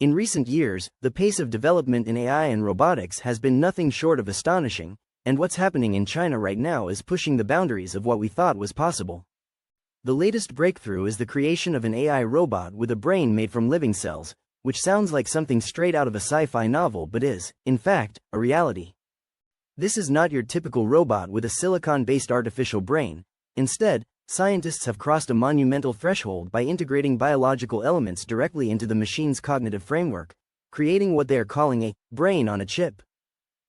In recent years, the pace of development in AI and robotics has been nothing short of astonishing, and what's happening in China right now is pushing the boundaries of what we thought was possible. The latest breakthrough is the creation of an AI robot with a brain made from living cells, which sounds like something straight out of a sci-fi novel but is, in fact, a reality. This is not your typical robot with a silicon-based artificial brain. Instead, scientists have crossed a monumental threshold by integrating biological elements directly into the machine's cognitive framework, creating what they are calling a brain on a chip.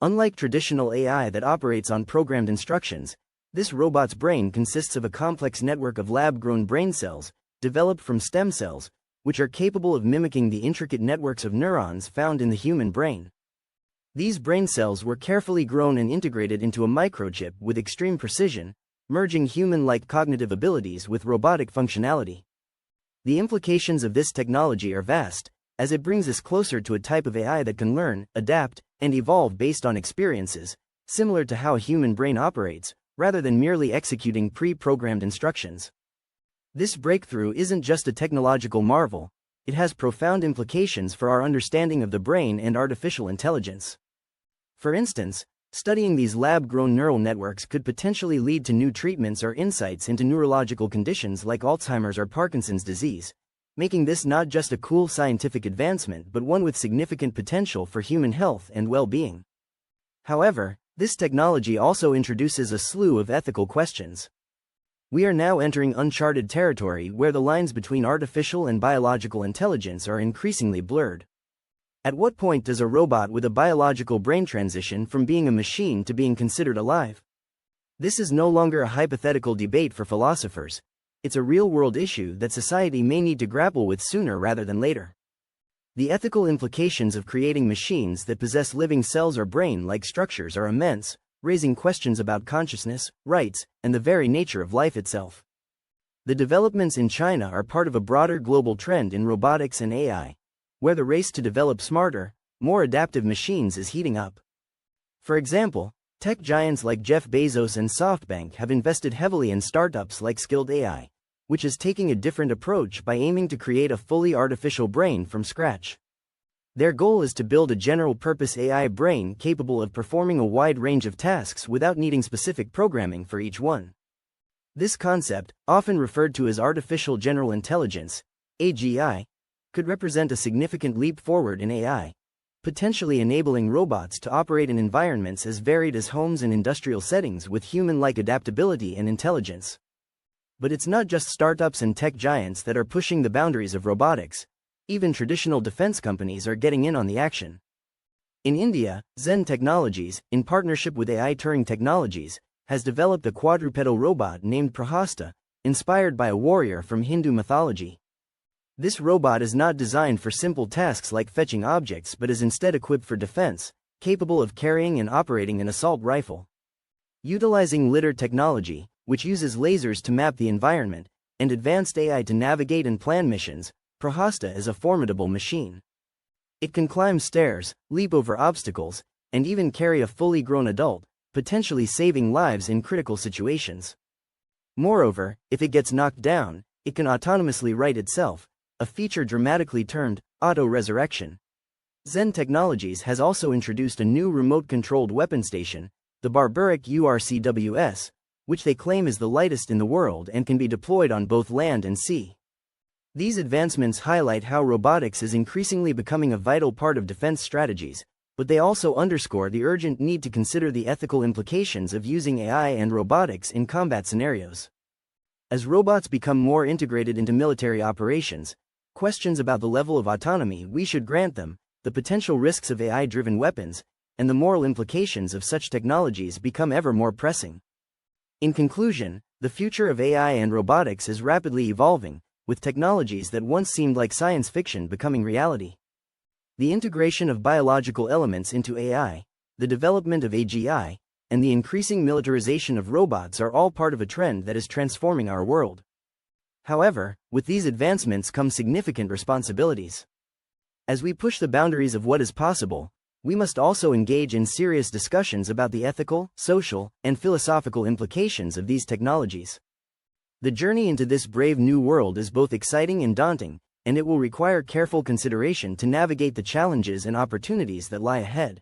Unlike traditional AI that operates on programmed instructions, this robot's brain consists of a complex network of lab-grown brain cells, developed from stem cells, which are capable of mimicking the intricate networks of neurons found in the human brain. These brain cells were carefully grown and integrated into a microchip with extreme precision, merging human-like cognitive abilities with robotic functionality. The implications of this technology are vast, as it brings us closer to a type of AI that can learn, adapt, and evolve based on experiences, similar to how a human brain operates, rather than merely executing pre-programmed instructions. This breakthrough isn't just a technological marvel, it has profound implications for our understanding of the brain and artificial intelligence. For instance, studying these lab-grown neural networks could potentially lead to new treatments or insights into neurological conditions like Alzheimer's or Parkinson's disease, making this not just a cool scientific advancement but one with significant potential for human health and well-being. However, this technology also introduces a slew of ethical questions. We are now entering uncharted territory where the lines between artificial and biological intelligence are increasingly blurred. At what point does a robot with a biological brain transition from being a machine to being considered alive? This is no longer a hypothetical debate for philosophers. It's a real-world issue that society may need to grapple with sooner rather than later. The ethical implications of creating machines that possess living cells or brain-like structures are immense, raising questions about consciousness, rights, and the very nature of life itself. The developments in China are part of a broader global trend in robotics and AI, where the race to develop smarter, more adaptive machines is heating up. For example, tech giants like Jeff Bezos and SoftBank have invested heavily in startups like Skilled AI, which is taking a different approach by aiming to create a fully artificial brain from scratch. Their goal is to build a general-purpose AI brain capable of performing a wide range of tasks without needing specific programming for each one. This concept, often referred to as artificial general intelligence, AGI, could represent a significant leap forward in AI, potentially enabling robots to operate in environments as varied as homes and industrial settings with human-like adaptability and intelligence. But it's not just startups and tech giants that are pushing the boundaries of robotics. Even traditional defense companies are getting in on the action. In India, Zen Technologies, in partnership with AI Turing Technologies, has developed a quadrupedal robot named Prahasta, inspired by a warrior from Hindu mythology. This robot is not designed for simple tasks like fetching objects but is instead equipped for defense, capable of carrying and operating an assault rifle. Utilizing lidar technology, which uses lasers to map the environment, and advanced AI to navigate and plan missions, Prahasta is a formidable machine. It can climb stairs, leap over obstacles, and even carry a fully grown adult, potentially saving lives in critical situations. Moreover, if it gets knocked down, it can autonomously right itself, a feature dramatically termed auto-resurrection. Zen Technologies has also introduced a new remote-controlled weapon station, the Barbaric URCWS, which they claim is the lightest in the world and can be deployed on both land and sea. These advancements highlight how robotics is increasingly becoming a vital part of defense strategies, but they also underscore the urgent need to consider the ethical implications of using AI and robotics in combat scenarios. As robots become more integrated into military operations, questions about the level of autonomy we should grant them, the potential risks of AI-driven weapons, and the moral implications of such technologies become ever more pressing. In conclusion, the future of AI and robotics is rapidly evolving, with technologies that once seemed like science fiction becoming reality. The integration of biological elements into AI, the development of AGI, and the increasing militarization of robots are all part of a trend that is transforming our world. However, with these advancements come significant responsibilities. As we push the boundaries of what is possible, we must also engage in serious discussions about the ethical, social, and philosophical implications of these technologies. The journey into this brave new world is both exciting and daunting, and it will require careful consideration to navigate the challenges and opportunities that lie ahead.